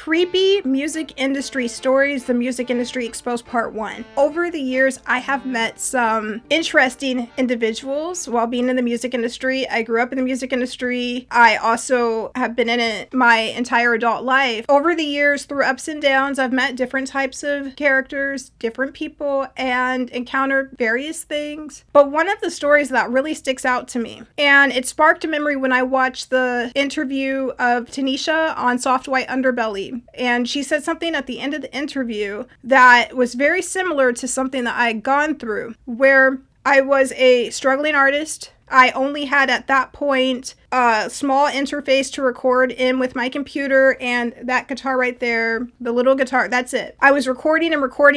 Creepy Music Industry Stories, The Music Industry Exposed Part 1. Over the years, I have met some interesting individuals while being in the music industry. I grew up in the music industry. I also have been in it my entire adult life. Over the years, through ups and downs, I've met different types of characters, different people, and encountered various things. But one of the stories that really sticks out to me, and it sparked a memory when I watched the interview of Tanisha on Soft White Underbelly. And she said something at the end of the interview that was very similar to something that I had gone through, where I was a struggling artist. I only had at that point a small interface to record in with my computer and that guitar right there, the little guitar, that's it. I was recording,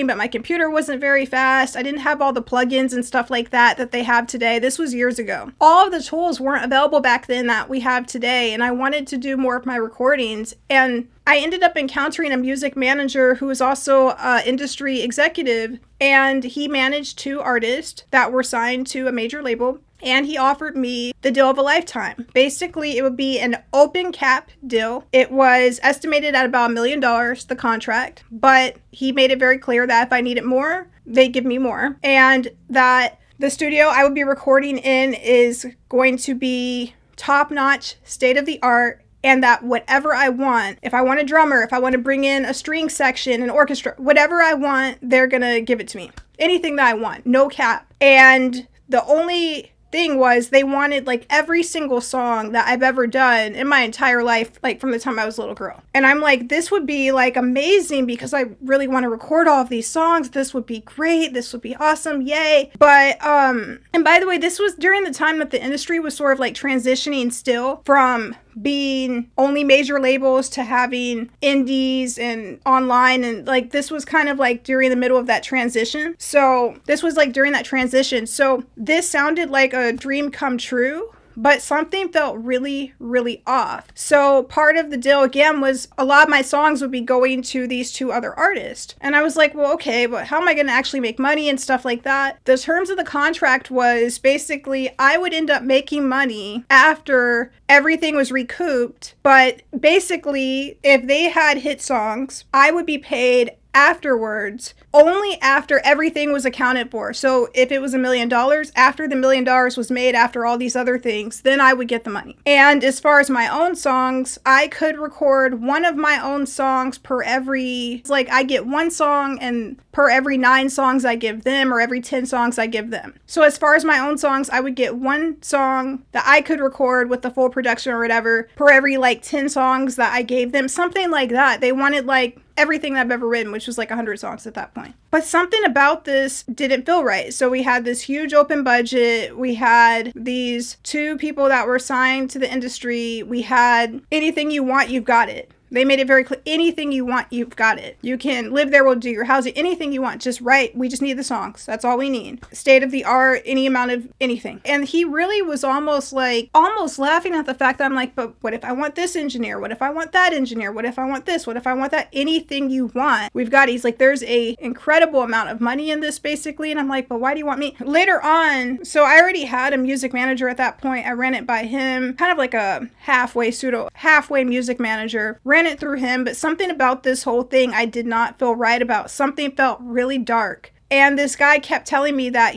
but my computer wasn't very fast. I didn't have all the plugins and stuff like that they have today. This was years ago. All of the tools weren't available back then that we have today, and I wanted to do more of my recordings. And I ended up encountering a music manager who was also an industry executive, and he managed 2 artists that were signed to a major label. And he offered me the deal of a lifetime. Basically, it would be an open cap deal. It was estimated at about $1 million, the contract. But he made it very clear that if I needed more, they'd give me more. And that the studio I would be recording in is going to be top-notch, state-of-the-art. And that whatever I want, if I want a drummer, if I want to bring in a string section, an orchestra, whatever I want, they're going to give it to me. Anything that I want, no cap. And the only thing was they wanted like every single song that I've ever done in my entire life, like from the time I was a little girl. And I'm like, this would be like amazing because I really want to record all of these songs. This would be great. This would be awesome. Yay. But, and by the way, this was during the time that the industry was sort of like transitioning still from being only major labels to having indies and online, and like this was kind of like during the middle of that transition. So this was like during that transition. So this sounded like a dream come true, but something felt really, really off. So part of the deal again was a lot of my songs would be going to these 2 other artists. And I was like, well, okay, but how am I going to actually make money and stuff like that? The terms of the contract was basically I would end up making money after everything was recouped. But basically, if they had hit songs, I would be paid afterwards, only after everything was accounted for. So if it was $1 million, after the $1 million was made, after all these other things, then I would get the money. And as far as my own songs, I could record one of my own songs per every, it's like I get 1 song and per every 9 songs I give them, or every 10 songs I give them. So as far as my own songs, I would get 1 song that I could record with the full production or whatever per every like 10 songs that I gave them, something like that. They wanted like everything that I've ever written, which was like 100 songs at that point. But something about this didn't feel right. So we had this huge open budget. We had these 2 people that were signed to the industry. We had anything you want, you've got it. They made it very clear. Anything you want, you've got it. You can live there, we'll do your housing, anything you want. Just write. We just need the songs. That's all we need. State of the art, any amount of anything. And he really was almost laughing at the fact that I'm like, but what if I want this engineer? What if I want that engineer? What if I want this? What if I want that? Anything you want, we've got it. He's like, there's a incredible amount of money in this basically. And I'm like, but why do you want me? Later on, so I already had a music manager at that point. I ran it by him, kind of like a halfway music manager. Ran it through him, but something about this whole thing I did not feel right about. Something felt really dark. And this guy kept telling me that,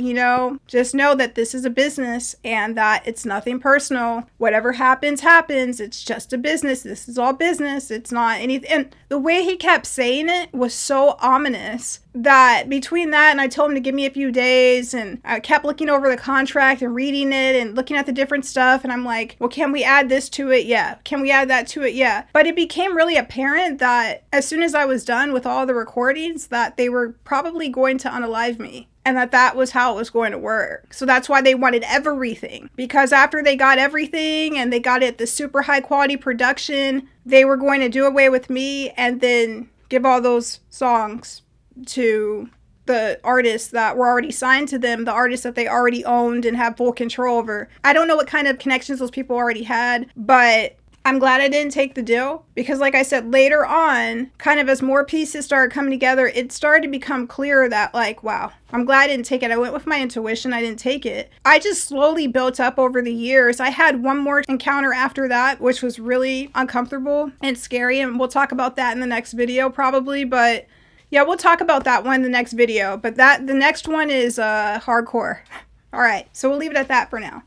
just know that this is a business and that it's nothing personal. Whatever happens, happens. It's just a business. This is all business. It's not anything. And the way he kept saying it was so ominous that between that and I told him to give me a few days, and I kept looking over the contract and reading it and looking at the different stuff. And I'm like, well, can we add this to it? Yeah. Can we add that to it? Yeah. But it became really apparent that as soon as I was done with all the recordings, that they were probably going to unalive me. And that was how it was going to work. So that's why they wanted everything. Because after they got everything and they got it the super high quality production, they were going to do away with me and then give all those songs to the artists that were already signed to them, the artists that they already owned and had full control over. I don't know what kind of connections those people already had, but I'm glad I didn't take the deal because, like I said, later on, kind of as more pieces started coming together, it started to become clearer that, like, wow, I'm glad I didn't take it. I went with my intuition. I didn't take it. I just slowly built up over the years. I had one more encounter after that, which was really uncomfortable and scary. And we'll talk about that in the next video probably. But yeah, we'll talk about that one in the next video. But the next one is hardcore. All right, so we'll leave it at that for now.